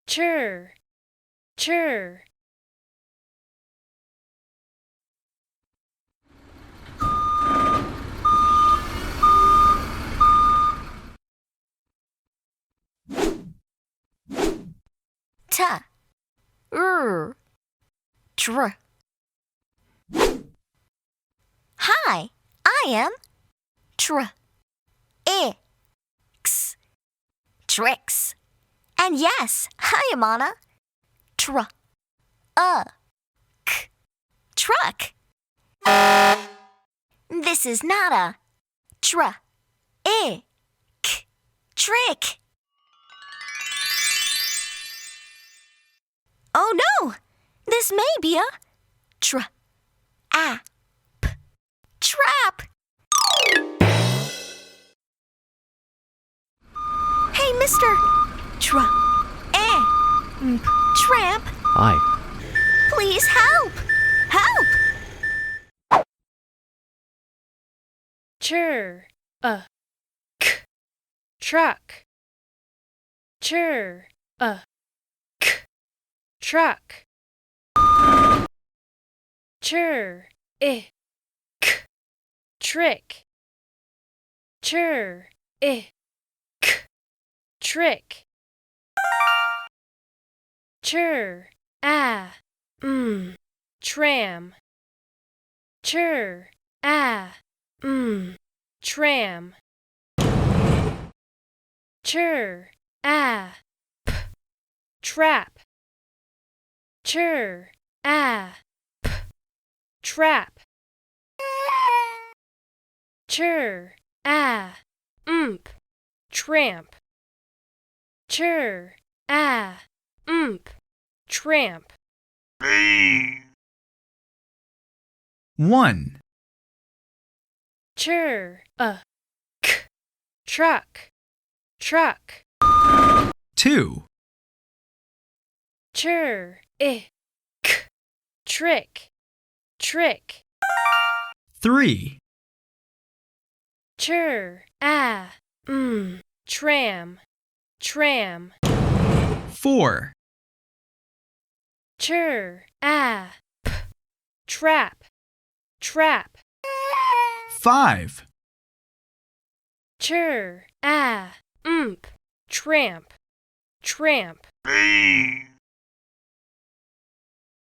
chur, chur. Ta, tr. Hi, I am X, tricks. And yes, I am on a truck, truck. This is not a trick. Oh no, this may be a trap. Hey, Mr. Tramp, Hi. please help! Help! Chur, truck. Chur, truck. Chur, trick. Chur, trick. Chur, tram. Chur, tram. Chur, trap. Chur, trap. Chur, tramp. Chur, tramp. 1, Chur, truck, truck. 2, Chur, trick, trick. 3, Chur, tram, tram. 4, Chur, trap, trap. 5, Chur, tramp, tramp.